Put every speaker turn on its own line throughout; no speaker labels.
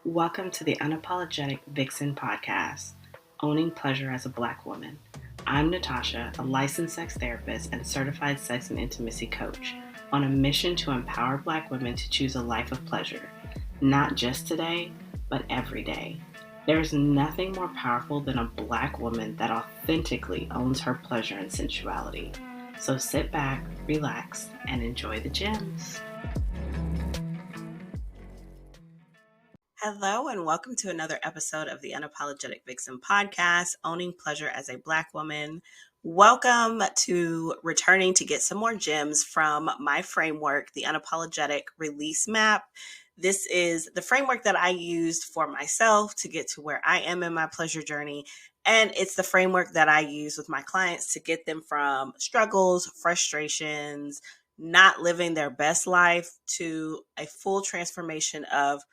Welcome to the Unapologetic Vixen podcast, Owning Pleasure as a Black Woman. I'm Natasha, a licensed sex therapist and certified sex and intimacy coach, on a mission to empower Black women to choose a life of pleasure, not just today, but every day. There is nothing more powerful than a Black woman that authentically owns her pleasure and sensuality. So sit back, relax, and enjoy the gems. Hello, and welcome to another episode of the Unapologetic Vixen podcast, Owning Pleasure as a Black Woman. Welcome to returning to get some more gems from my framework, the Unapologetic Release Map. This is the framework that I used for myself to get to where I am in my pleasure journey. And it's the framework that I use with my clients to get them from struggles, frustrations, not living their best life to a full transformation of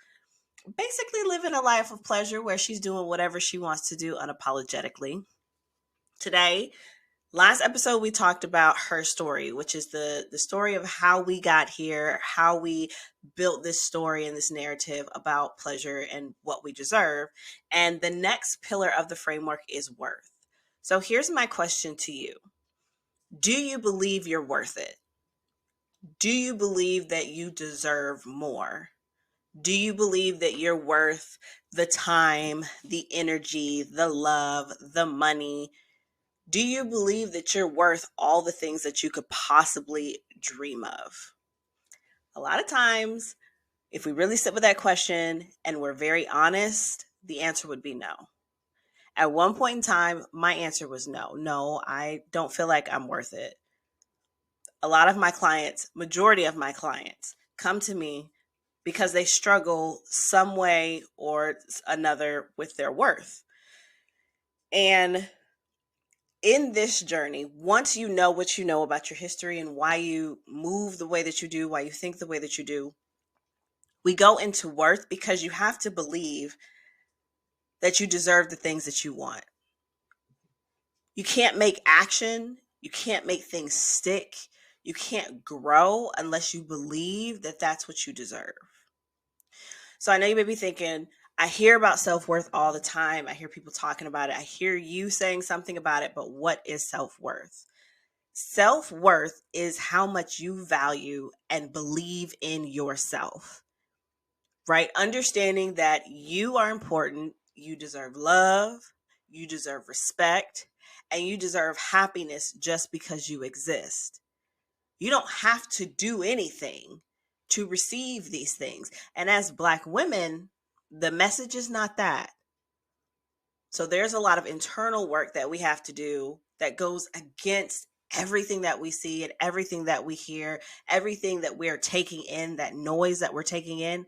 basically living a life of pleasure where she's doing whatever she wants to do unapologetically. Today, last episode, we talked about her story, which is the story of how we got here, how we built this story and this narrative about pleasure and what we deserve. And the next pillar of the framework is worth. So here's my question to you. Do you believe you're worth it? Do you believe that you deserve more? Do you believe that you're worth the time, the energy, the love, the money? Do you believe that you're worth all the things that you could possibly dream of? A lot of times, if we really sit with that question and we're very honest, the answer would be no. At one point in time, my answer was no. No, I don't feel like I'm worth it. A lot of my clients, majority of my clients, come to me because they struggle some way or another with their worth. And in this journey, once you know what you know about your history and why you move the way that you do, why you think the way that you do, we go into worth because you have to believe that you deserve the things that you want. You can't make action, you can't make things stick, you can't grow unless you believe that that's what you deserve. So I know you may be thinking, I hear about self-worth all the time. I hear people talking about it. I hear you saying something about it, but what is self-worth? Self-worth is how much you value and believe in yourself, right? Understanding that you are important, you deserve love, you deserve respect, and you deserve happiness just because you exist. You don't have to do anything to receive these things. And as Black women, the message is not that. So there's a lot of internal work that we have to do that goes against everything that we see and everything that we hear, everything that we are taking in, that noise that we're taking in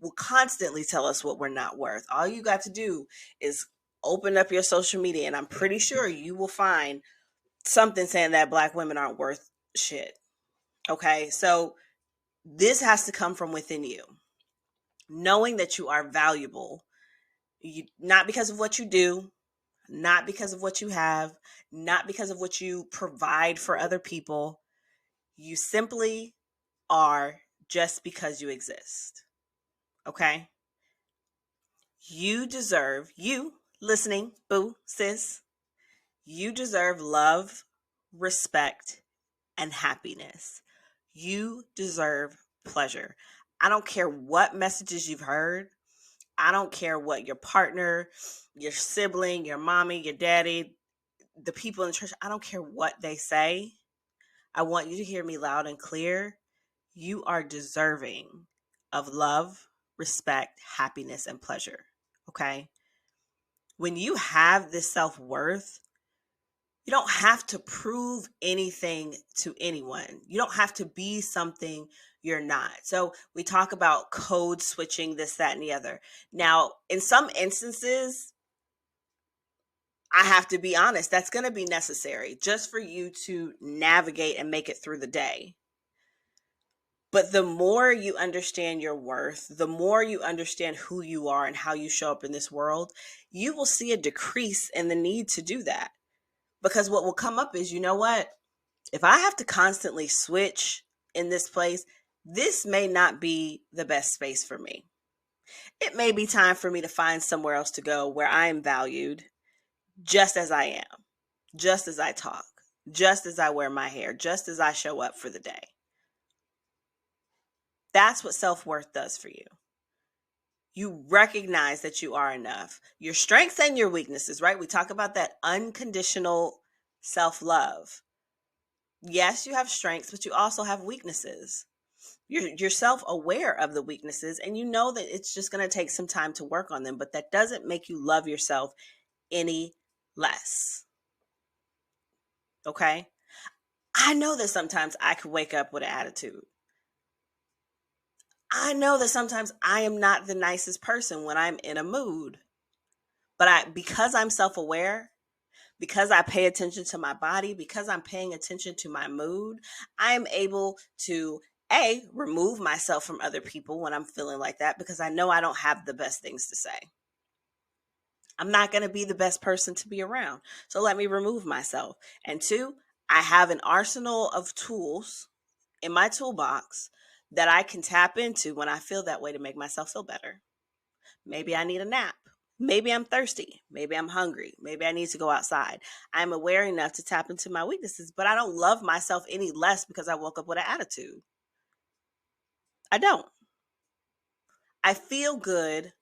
will constantly tell us what we're not worth. All you got to do is open up your social media, and I'm pretty sure you will find something saying that Black women aren't worth shit. Okay, so this has to come from within you. Knowing that you are valuable, not because of what you do, not because of what you have, not because of what you provide for other people. You simply are just because you exist. Okay? You deserve, you listening, boo, sis, you deserve love, respect, and happiness. You deserve pleasure. I don't care what messages you've heard. I don't care what your partner, your sibling, your mommy, your daddy, the people in the church, I don't care what they say. I want you to hear me loud and clear. You are deserving of love, respect, happiness, and pleasure. Okay? When you have this self-worth, you don't have to prove anything to anyone. You don't have to be something you're not. So we talk about code switching, this, that, and the other. Now, in some instances, I have to be honest, that's going to be necessary just for you to navigate and make it through the day. But the more you understand your worth, the more you understand who you are and how you show up in this world, you will see a decrease in the need to do that. Because what will come up is, you know what? If I have to constantly switch in this place, this may not be the best space for me. It may be time for me to find somewhere else to go where I am valued just as I am, just as I talk, just as I wear my hair, just as I show up for the day. That's what self-worth does for you. You recognize that you are enough. Your strengths and your weaknesses, right? We talk about that unconditional self-love. Yes, you have strengths, but you also have weaknesses. You're self-aware of the weaknesses, and you know that it's just going to take some time to work on them, but that doesn't make you love yourself any less. Okay? I know that sometimes I could wake up with an attitude. I know that sometimes I am not the nicest person when I'm in a mood. But because I'm self-aware, because I pay attention to my body, because I'm paying attention to my mood, I'm able to remove myself from other people when I'm feeling like that, because I know I don't have the best things to say. I'm not going to be the best person to be around. So let me remove myself. And two, I have an arsenal of tools in my toolbox that I can tap into when I feel that way to make myself feel better. Maybe I need a nap. Maybe I'm thirsty. Maybe I'm hungry. Maybe I need to go outside. I'm aware enough to tap into my weaknesses, but I don't love myself any less because I woke up with an attitude. I don't. I feel good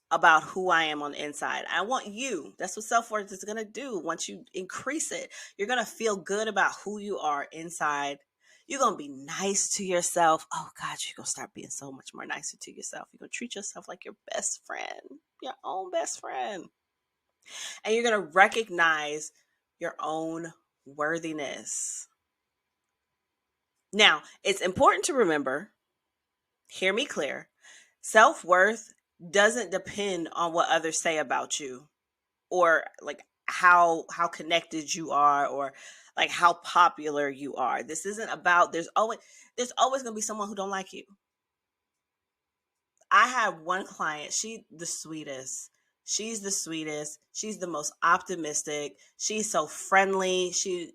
about who I am on the inside. I want you. That's what self-worth is going to do. Once you increase it, you're going to feel good about who you are inside. You're going to be nice to yourself. Oh God, you're going to start being so much more nicer to yourself. You're going to treat yourself like your best friend, your own best friend. And you're going to recognize your own worthiness. Now, it's important to remember, hear me clear, self-worth doesn't depend on what others say about you, or like how connected you are, or like how popular you are. This isn't about, there's always going to be someone who don't like you. I have one client, she's the sweetest. She's the sweetest. She's the most optimistic. She's so friendly. She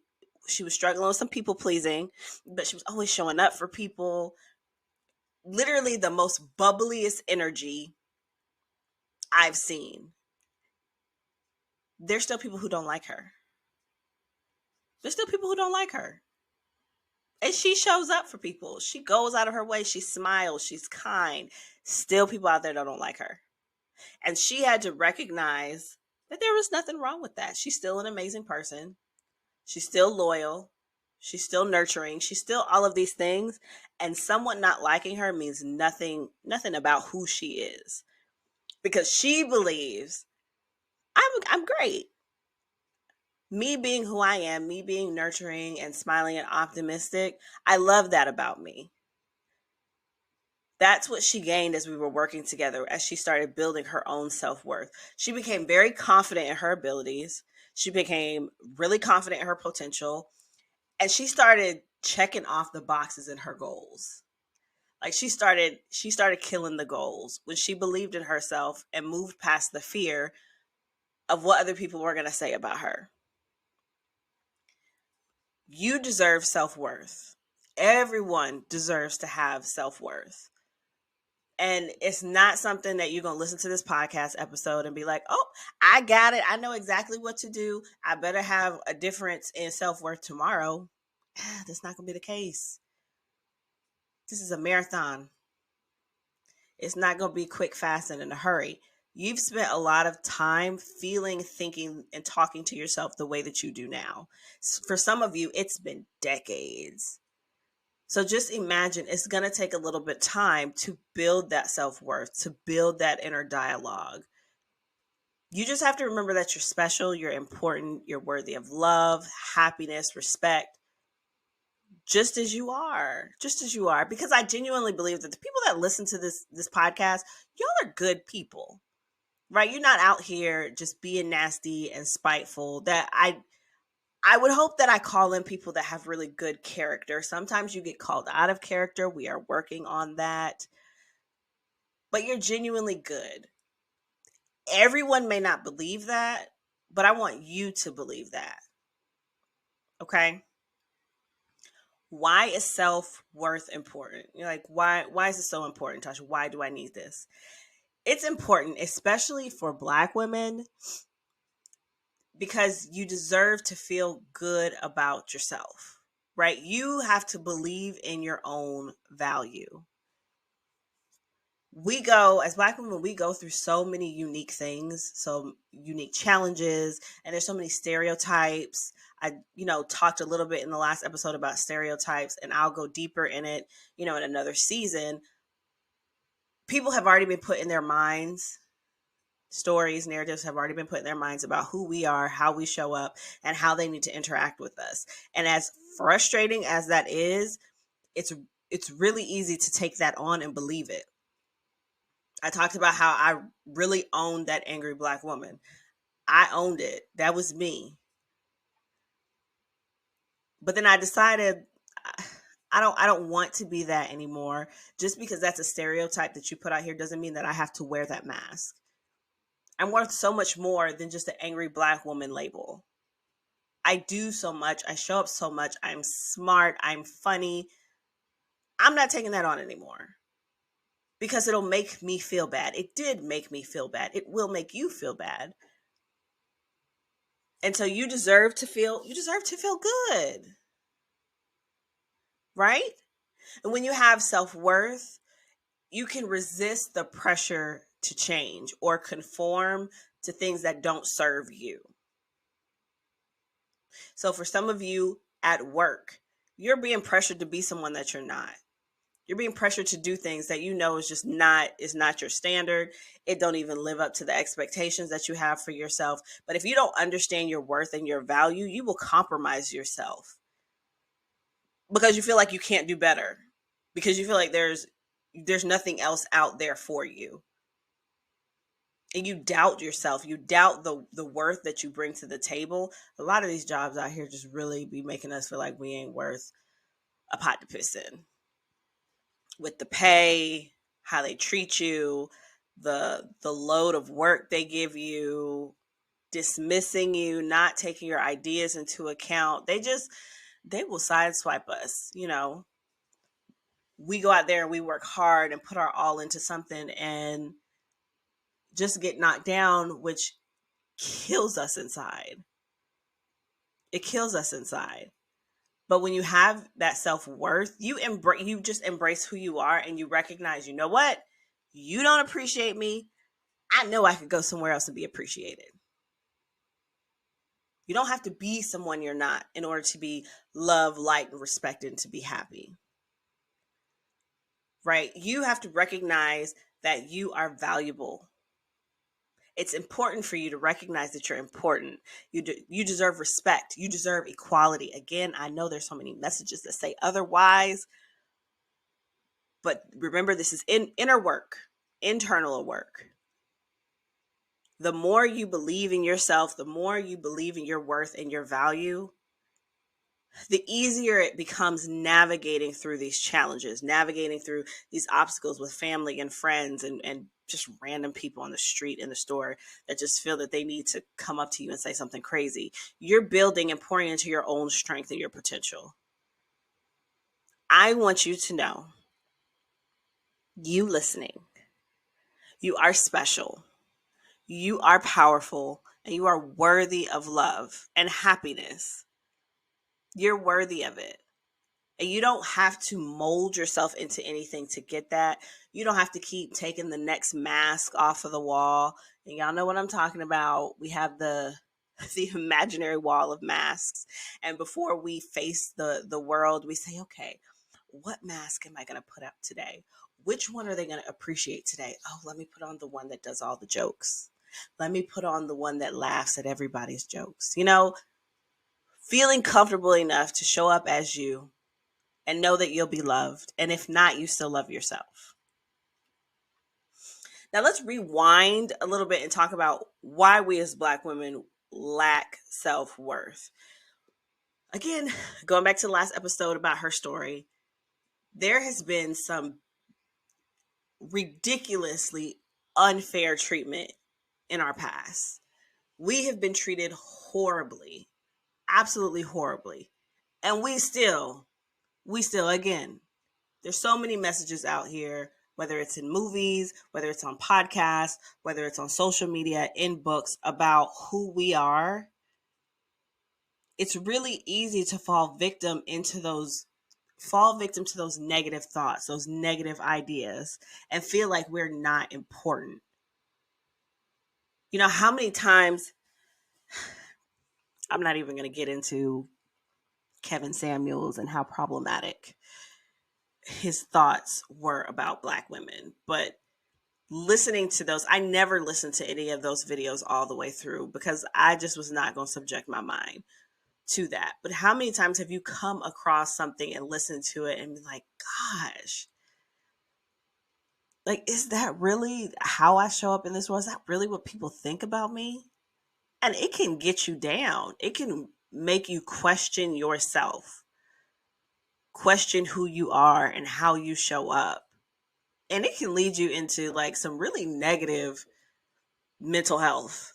was struggling with some people pleasing, but she was always showing up for people. Literally the most bubbliest energy I've seen. There's still people who don't like her. There's still people who don't like her. And she shows up for people. She goes out of her way. She smiles. She's kind. Still people out there that don't like her. And she had to recognize that there was nothing wrong with that. She's still an amazing person. She's still loyal. She's still nurturing. She's still all of these things. And someone not liking her means nothing about who she is. Because she believes, I'm great. Me being who I am, me being nurturing and smiling and optimistic, I love that about me. That's what she gained as we were working together, as she started building her own self-worth. She became very confident in her abilities. She became really confident in her potential. And she started checking off the boxes in her goals. Like she started killing the goals when she believed in herself and moved past the fear of what other people were going to say about her. You deserve self-worth. Everyone deserves to have self-worth. And it's not something that you're going to listen to this podcast episode and be like, oh, I got it. I know exactly what to do. I better have a difference in self-worth tomorrow. That's not going to be the case. This is a marathon. It's not going to be quick, fast, and in a hurry. You've spent a lot of time feeling, thinking, and talking to yourself the way that you do now. For some of you, it's been decades. So just imagine it's going to take a little bit of time to build that self-worth, to build that inner dialogue. You just have to remember that you're special, you're important, you're worthy of love, happiness, respect, just as you are, because I genuinely believe that the people that listen to this podcast, y'all are good people, right? You're not out here just being nasty and spiteful. That I would hope that I call in people that have really good character. Sometimes you get called out of character. We are working on that. But you're genuinely good. Everyone may not believe that, but I want you to believe that. Okay? Why is self-worth important? You're like, why is it so important, Tasha? Why do I need this? It's important, especially for Black women, because you deserve to feel good about yourself, right? You have to believe in your own value. We go, as Black women, we go through so many unique things, so unique challenges, and there's so many stereotypes. I, talked a little bit in the last episode about stereotypes, and I'll go deeper in it, in another season. People have already been put in their minds, stories, narratives have already been put in their minds about who we are, how we show up, and how they need to interact with us. And as frustrating as that is, it's really easy to take that on and believe it. I talked about how I really owned that angry Black woman. I owned it. That was me. But then I decided I don't want to be that anymore. Just because that's a stereotype that you put out here doesn't mean that I have to wear that mask. I'm worth so much more than just the angry Black woman label. I do so much. I show up so much. I'm smart. I'm funny. I'm not taking that on anymore because it'll make me feel bad. It did make me feel bad. It will make you feel bad. And so you deserve to feel good. Right? And when you have self-worth, you can resist the pressure to change or conform to things that don't serve you. So for some of you at work, you're being pressured to be someone that you're not. You're being pressured to do things that is not your standard. It don't even live up to the expectations that you have for yourself. But if you don't understand your worth and your value, you will compromise yourself because you feel like you can't do better, because you feel like there's nothing else out there for you. And you doubt yourself. You doubt the worth that you bring to the table. A lot of these jobs out here just really be making us feel like we ain't worth a pot to piss in. With the pay, how they treat you, the load of work they give you, dismissing you, not taking your ideas into account. They will sideswipe us. We go out there and we work hard and put our all into something and just get knocked down, which kills us inside. It kills us inside. But when you have that self-worth, you just embrace who you are and you recognize, you know what? You don't appreciate me. I know I could go somewhere else and be appreciated. You don't have to be someone you're not in order to be loved, liked, and respected and to be happy. Right? You have to recognize that you are valuable. It's important for you to recognize that you're important. You deserve respect. You deserve equality. Again, I know there's so many messages that say otherwise, but remember, this is inner work, internal work. The more you believe in yourself, the more you believe in your worth and your value, the easier it becomes navigating through these challenges, navigating through these obstacles with family and friends and just random people on the street, in the store, that just feel that they need to come up to you and say something crazy. You're building and pouring into your own strength and your potential. I want you to know, you listening, you are special, you are powerful, and you are worthy of love and happiness. You're worthy of it. And you don't have to mold yourself into anything to get that. You don't have to keep taking the next mask off of the wall. And y'all know what I'm talking about. We have the imaginary wall of masks. And before we face the world, we say, okay, what mask am I going to put up today? Which one are they going to appreciate today? Oh, let me put on the one that does all the jokes. Let me put on the one that laughs at everybody's jokes. Feeling comfortable enough to show up as you and know that you'll be loved. And if not, you still love yourself. Now let's rewind a little bit and talk about why we as Black women lack self-worth. Again, going back to the last episode about her story, there has been some ridiculously unfair treatment in our past. We have been treated horribly, absolutely horribly. And we still, again, there's so many messages out here whether it's in movies, whether it's on podcasts, whether it's on social media, in books about who we are, it's really easy to fall victim to those negative thoughts, those negative ideas, and feel like we're not important. You know, how many times, I'm not even going to get into Kevin Samuels and how problematic his thoughts were about Black women, but listening to those, I never listened to any of those videos all the way through because I just was not going to subject my mind to that. But how many times have you come across something and listened to it and be like, gosh, like, is that really how I show up in this world? Is that really what people think about me? And it can get you down. It can make you question yourself, question who you are and how you show up. And it can lead you into like some really negative mental health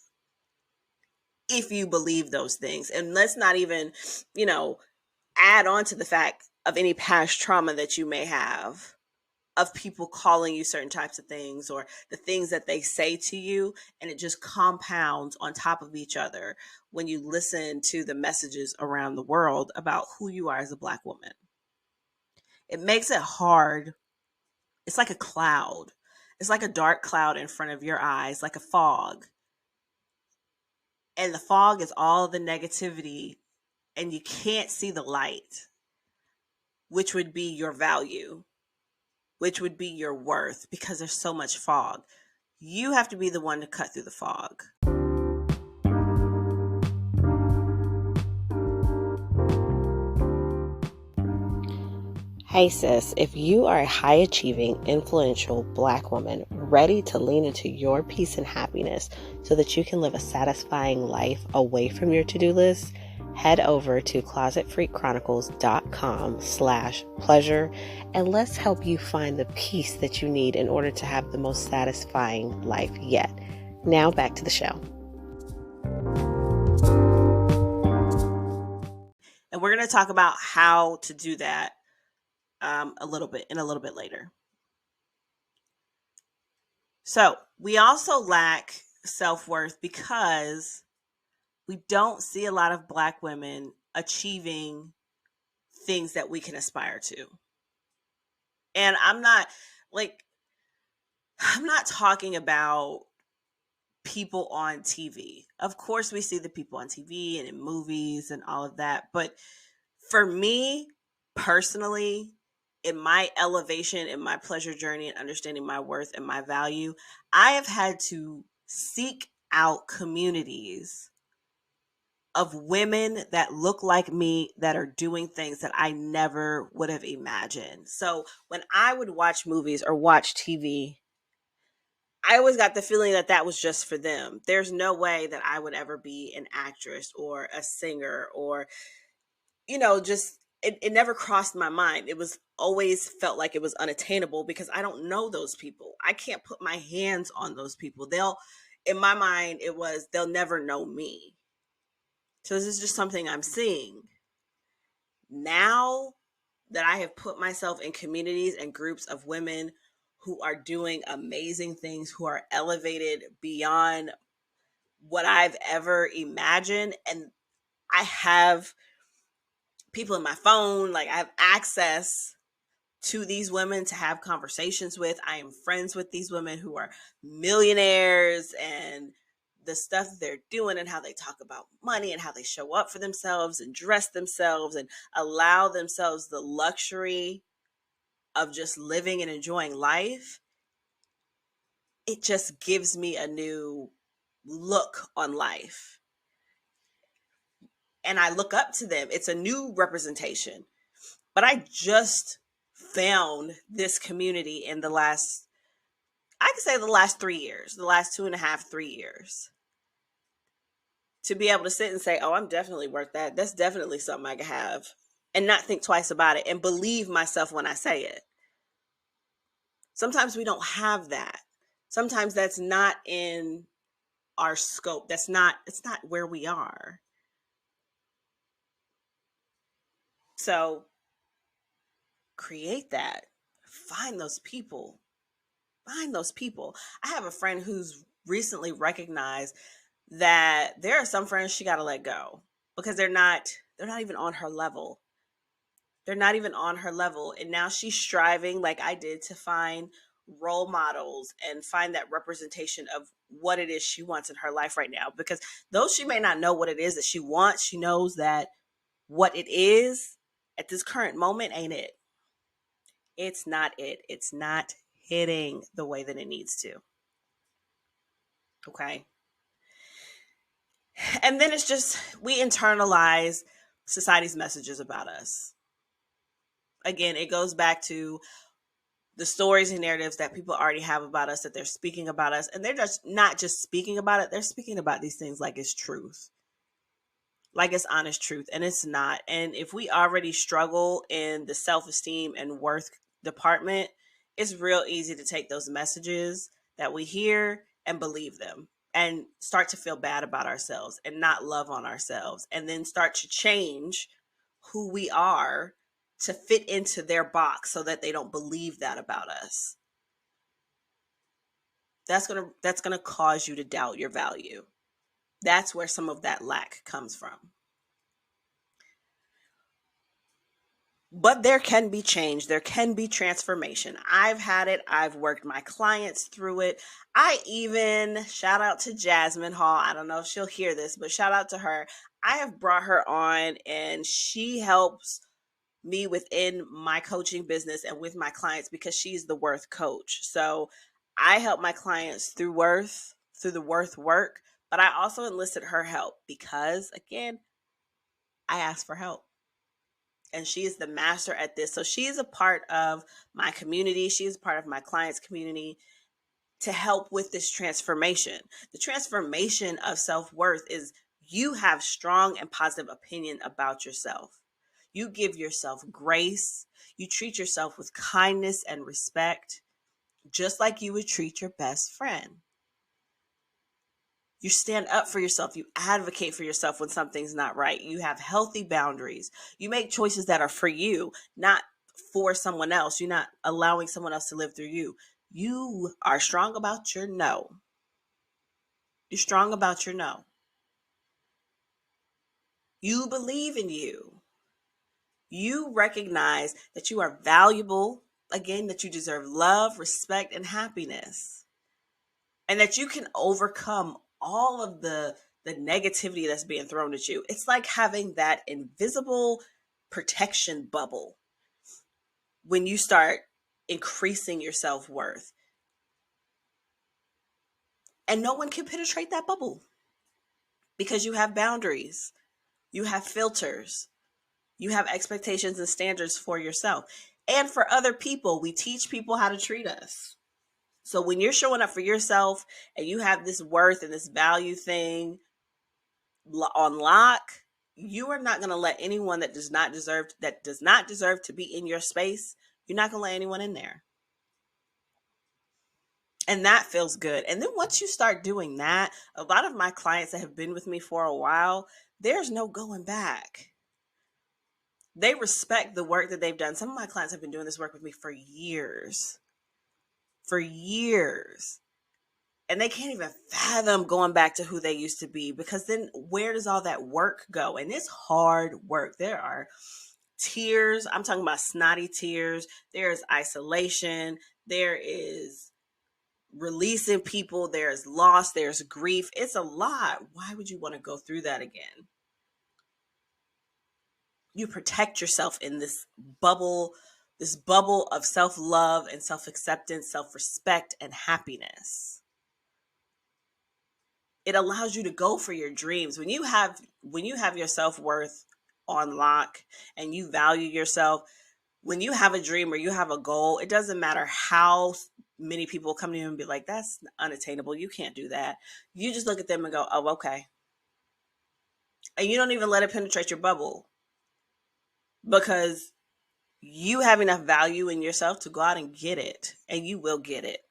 if you believe those things. And let's not even, you know, add on to the fact of any past trauma that you may have of people calling you certain types of things or the things that they say to you, and it just compounds on top of each other when you listen to the messages around the world about who you are as a Black woman. It makes it hard. It's like a cloud. It's like a dark cloud in front of your eyes, like a fog. And the fog is all the negativity, and you can't see the light, which would be your value, which would be your worth, because there's so much fog. You have to be the one to cut through the fog. Hey sis, if you are a high achieving, influential Black woman ready to lean into your peace and happiness so that you can live a satisfying life away from your to-do list, head over to closetfreakchronicles.com/pleasure and let's help you find the peace that you need in order to have the most satisfying life yet. Now back to the show. And we're going to talk about how to do that a little bit later. So we also lack self-worth because we don't see a lot of Black women achieving things that we can aspire to. And I'm not talking about people on TV. Of course, we see the people on TV and in movies and all of that. But for me personally, in my elevation, in my pleasure journey and understanding my worth and my value, I have had to seek out communities of women that look like me that are doing things that I never would have imagined. So when I would watch movies or watch TV, I always got the feeling that that was just for them. There's no way that I would ever be an actress or a singer or, just it never crossed my mind. It was always felt like it was unattainable because I don't know those people. I can't put my hands on those people. In my mind, it was, they'll never know me. So this is just something I'm seeing. Now that I have put myself in communities and groups of women who are doing amazing things, who are elevated beyond what I've ever imagined, and I have people in my phone, like I have access to these women to have conversations with. I am friends with these women who are millionaires, and the stuff that they're doing and how they talk about money and how they show up for themselves and dress themselves and allow themselves the luxury of just living and enjoying life. It just gives me a new look on life. And I look up to them. It's a new representation. But I just found this community in the last 3 years, the last 2.5, 3 years. To be able to sit and say, oh, I'm definitely worth that. That's definitely something I can have. And not think twice about it and believe myself when I say it. Sometimes we don't have that. Sometimes that's not in our scope. It's not where we are. So create that. Find those people. Find those people. I have a friend who's recently recognized that there are some friends she got to let go because they're not even on her level. They're not even on her level. And now she's striving, like I did, to find role models and find that representation of what it is she wants in her life right now. Because though she may not know what it is that she wants, she knows that what it is at this current moment ain't it. It's not it. It's not hitting the way that it needs to. Okay. And then it's just, we internalize society's messages about us. Again, it goes back to the stories and narratives that people already have about us, that they're speaking about us. And they're just not just speaking about it, they're speaking about these things like it's truth, like it's honest truth, and it's not. And if we already struggle in the self-esteem and worth department, it's real easy to take those messages that we hear and believe them and start to feel bad about ourselves and not love on ourselves, and then start to change who we are to fit into their box so that they don't believe that about us. That's going to cause you to doubt your value. That's where some of that lack comes from. But there can be change, there can be transformation. I've had it, I've worked my clients through it. I even, shout out to Jasmine Hall, I don't know if she'll hear this, but shout out to her. I have brought her on, and she helps me within my coaching business and with my clients because she's the worth coach. So I help my clients through the worth work, but I also enlisted her help because, again, I asked for help. And she is the master at this. So she is a part of my community. She is part of my clients' community to help with this transformation. The transformation of self-worth is you have strong and positive opinion about yourself. You give yourself grace. You treat yourself with kindness and respect, just like you would treat your best friend. You stand up for yourself. You advocate for yourself when something's not right. You have healthy boundaries. You make choices that are for you, not for someone else. You're not allowing someone else to live through you. You are strong about your no. You're strong about your no. You believe in you. You recognize that you are valuable, again, that you deserve love, respect, and happiness. And that you can overcome all of the negativity that's being thrown at you. It's like having that invisible protection bubble when you start increasing your self-worth. And no one can penetrate that bubble because you have boundaries, you have filters, you have expectations and standards for yourself and for other people. We teach people how to treat us. So when you're showing up for yourself and you have this worth and this value thing on lock, you are not going to let anyone that does not deserve to be in your space. You're not going to let anyone in there. And that feels good. And then once you start doing that, a lot of my clients that have been with me for a while, there's no going back. They respect the work that they've done. Some of my clients have been doing this work with me for years. For years. And they can't even fathom going back to who they used to be, because then where does all that work go? And it's hard work. There are tears. I'm talking about snotty tears. There's isolation. There is releasing people. There's loss. There's grief. It's a lot. Why would you want to go through that again? You protect yourself in this bubble of self-love and self-acceptance, self-respect, and happiness. It allows you to go for your dreams. When you have your self-worth on lock and you value yourself, when you have a dream or you have a goal, it doesn't matter how many people come to you and be like, that's unattainable, you can't do that. You just look at them and go, oh, okay. And you don't even let it penetrate your bubble, because you have enough value in yourself to go out and get it, and you will get it.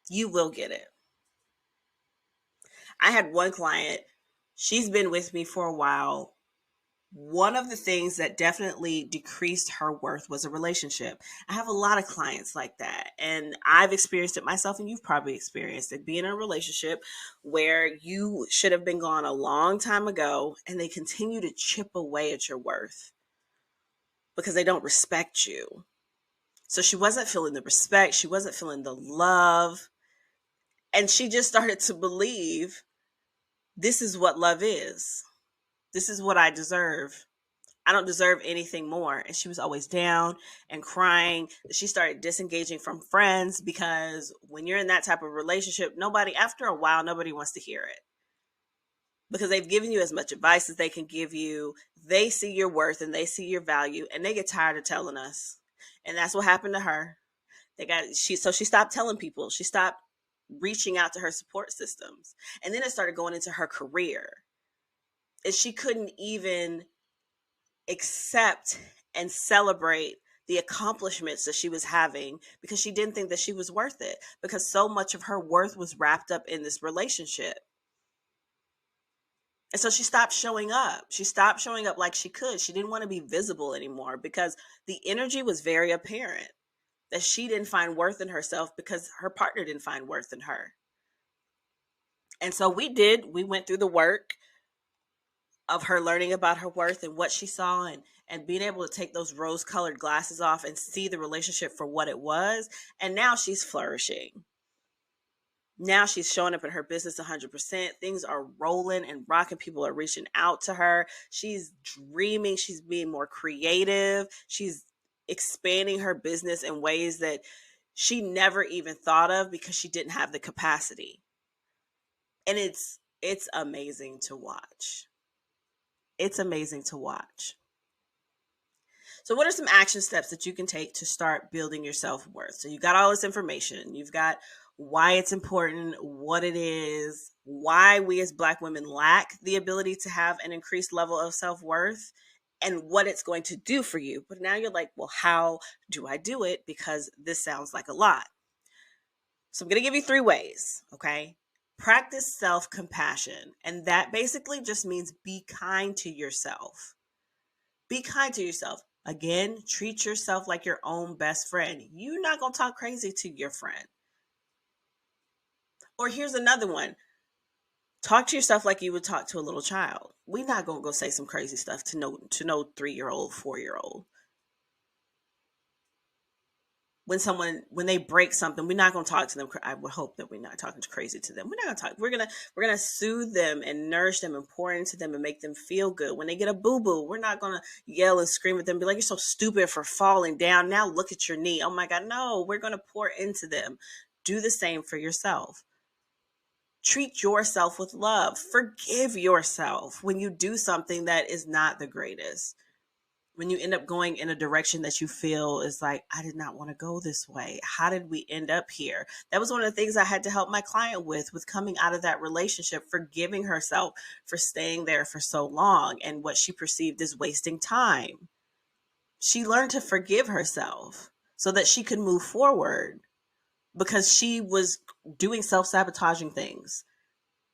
You will get it. I had one client, she's been with me for a while, one of the things that definitely decreased her worth was a relationship. I have a lot of clients like that, and I've experienced it myself, and you've probably experienced it, being in a relationship where you should have been gone a long time ago, and they continue to chip away at your worth because they don't respect you. So she wasn't feeling the respect, she wasn't feeling the love, and she just started to believe this is what love is. This is what I deserve. I don't deserve anything more. And she was always down and crying. She started disengaging from friends because when you're in that type of relationship, after a while, nobody wants to hear it because they've given you as much advice as they can give you. They see your worth and they see your value, and they get tired of telling us. And that's what happened to her. So she stopped telling people. She stopped reaching out to her support systems. And then it started going into her career. And she couldn't even accept and celebrate the accomplishments that she was having because she didn't think that she was worth it, because so much of her worth was wrapped up in this relationship. And so she stopped showing up. She stopped showing up like she could. She didn't want to be visible anymore because the energy was very apparent that she didn't find worth in herself because her partner didn't find worth in her. And so we went through the work of her learning about her worth and what she saw, and being able to take those rose colored glasses off and see the relationship for what it was. And now she's flourishing. Now she's showing up in her business 100%. Things are rolling and rocking. People are reaching out to her. She's dreaming. She's being more creative. She's expanding her business in ways that she never even thought of because she didn't have the capacity. And it's amazing to watch. It's amazing to watch. So what are some action steps that you can take to start building your self-worth? So you got all this information. You've got why it's important, what it is, why we as Black women lack the ability to have an increased level of self-worth, and what it's going to do for you. But now you're like, well, how do I do it? Because this sounds like a lot. So I'm going to give you 3 ways, okay? Practice self-compassion. And that basically just means be kind to yourself. Be kind to yourself. Again, treat yourself like your own best friend. You're not going to talk crazy to your friend. Or here's another one. Talk to yourself like you would talk to a little child. We're not going to go say some crazy stuff to no 3-year-old, 4-year-old. When they break something, we're not going to talk to them. I would hope that we're not talking crazy to them. We're not going to talk. We're going to soothe them and nourish them and pour into them and make them feel good. When they get a boo-boo, we're not going to yell and scream at them, be like, you're so stupid for falling down. Now look at your knee. Oh my God. No, we're going to pour into them. Do the same for yourself. Treat yourself with love. Forgive yourself when you do something that is not the greatest. When you end up going in a direction that you feel is like, I did not want to go this way. How did we end up here? That was one of the things I had to help my client with coming out of that relationship, forgiving herself for staying there for so long and what she perceived as wasting time. She learned to forgive herself so that she could move forward, because she was doing self-sabotaging things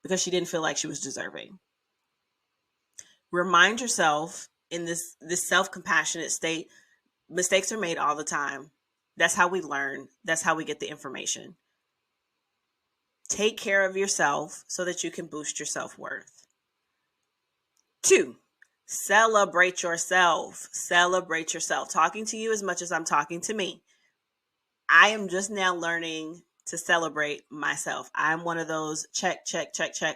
because she didn't feel like she was deserving. Remind yourself in this self-compassionate state, mistakes are made all the time. That's how we learn. That's how we get the information. Take care of yourself so that you can boost your self-worth. 2, celebrate yourself. Celebrate yourself. Talking to you as much as I'm talking to me. I am just now learning to celebrate myself. I'm one of those check,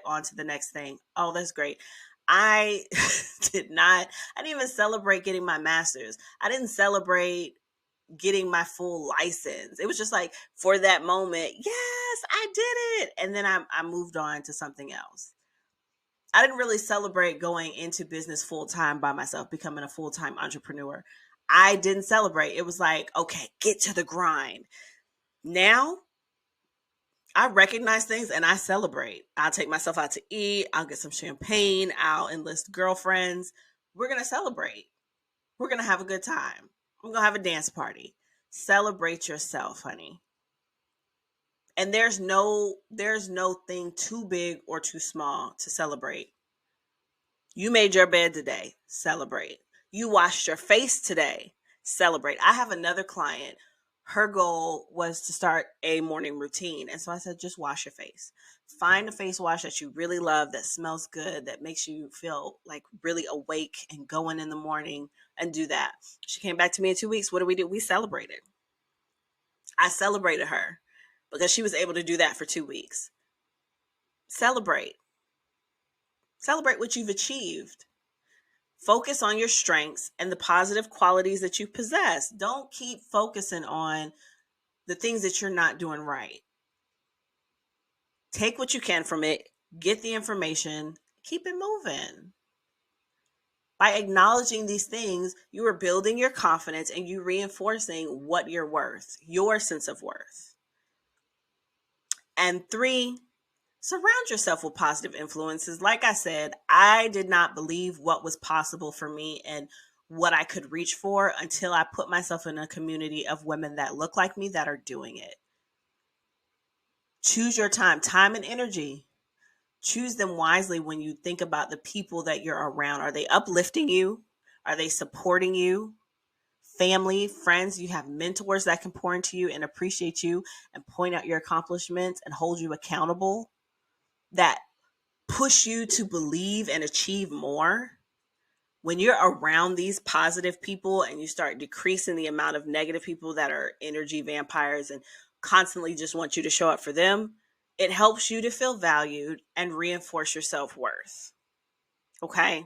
on to the next thing. Oh, that's great. I didn't even celebrate getting my master's. I didn't celebrate getting my full license. It was just like, for that moment, yes, I did it. And then I moved on to something else. I didn't really celebrate going into business full-time by myself, becoming a full-time entrepreneur. I didn't celebrate. It was like, okay, get to the grind. Now, I recognize things and I celebrate. I'll take myself out to eat. I'll get some champagne. I'll enlist girlfriends. We're going to celebrate. We're going to have a good time. I'm going to have a dance party. Celebrate yourself, honey. And there's no thing too big or too small to celebrate. You made your bed today. Celebrate. You washed your face today. Celebrate. I have another client. Her goal was to start a morning routine. And so I said, just wash your face. Find a face wash that you really love, that smells good, that makes you feel like really awake and going in the morning, and do that. She came back to me in 2 weeks. What did we do? We celebrated. I celebrated her because she was able to do that for 2 weeks. Celebrate. Celebrate what you've achieved. Focus on your strengths and the positive qualities that you possess. Don't keep focusing on the things that you're not doing right. Take what you can from it, get the information, keep it moving. By acknowledging these things, you are building your confidence and you reinforcing what you're worth, your sense of worth. And 3, surround yourself with positive influences. Like I said, I did not believe what was possible for me and what I could reach for until I put myself in a community of women that look like me that are doing it. Choose your time and energy. Choose them wisely when you think about the people that you're around. Are they uplifting you? Are they supporting you? Family, friends, you have mentors that can pour into you and appreciate you and point out your accomplishments and hold you accountable, that push you to believe and achieve more. When you're around these positive people and you start decreasing the amount of negative people that are energy vampires and constantly just want you to show up for them, it helps you to feel valued and reinforce your self-worth. Okay?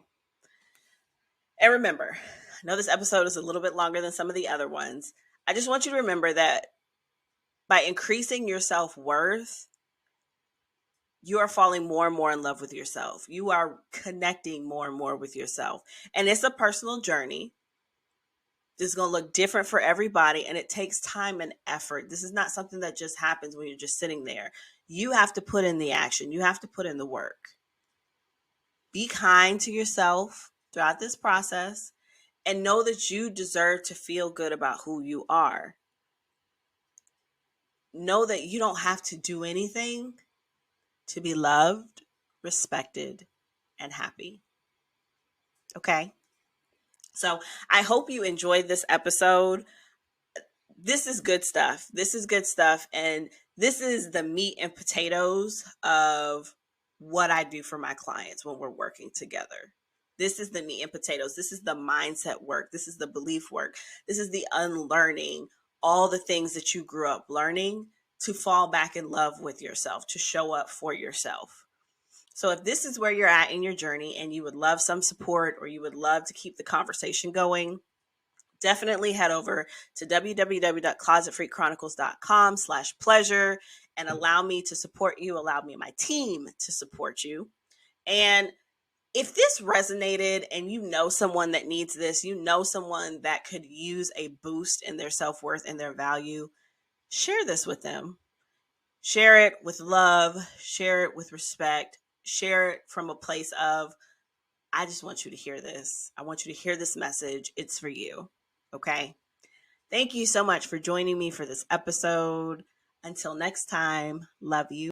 And remember, I know this episode is a little bit longer than some of the other ones. I just want you to remember that by increasing your self-worth, you are falling more and more in love with yourself. You are connecting more and more with yourself. And it's a personal journey. This is going to look different for everybody, and it takes time and effort. This is not something that just happens when you're just sitting there. You have to put in the action. You have to put in the work. Be kind to yourself throughout this process and know that you deserve to feel good about who you are. Know that you don't have to do anything to be loved, respected, and happy. Okay? So I hope you enjoyed this episode. This is good stuff. This is good stuff. And this is the meat and potatoes of what I do for my clients when we're working together. This is the meat and potatoes. This is the mindset work. This is the belief work. This is the unlearning all the things that you grew up learning to fall back in love with yourself, to show up for yourself. So if this is where you're at in your journey and you would love some support or you would love to keep the conversation going, definitely head over to www.closetfreakchronicles.com/pleasure and allow me to support you, allow me and my team to support you. And if this resonated and you know someone that needs this, you know someone that could use a boost in their self-worth and their value, share this with them. Share it with love, share it with respect, share it from a place of, I just want you to hear this. I want you to hear this message. It's for you. Okay? Thank you so much for joining me for this episode. Until next time, love you.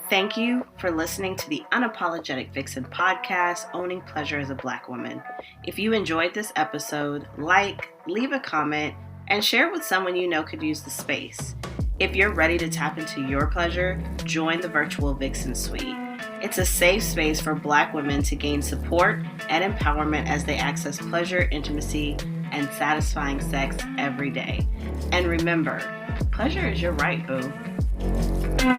Thank you for listening to the Unapologetic Vixen podcast, Owning Pleasure as a Black Woman. If you enjoyed this episode, leave a comment, and share it with someone you know could use the space. If you're ready to tap into your pleasure, join the virtual Vixen Suite. It's a safe space for Black women to gain support and empowerment as they access pleasure, intimacy, and satisfying sex every day. And remember, pleasure is your right, boo.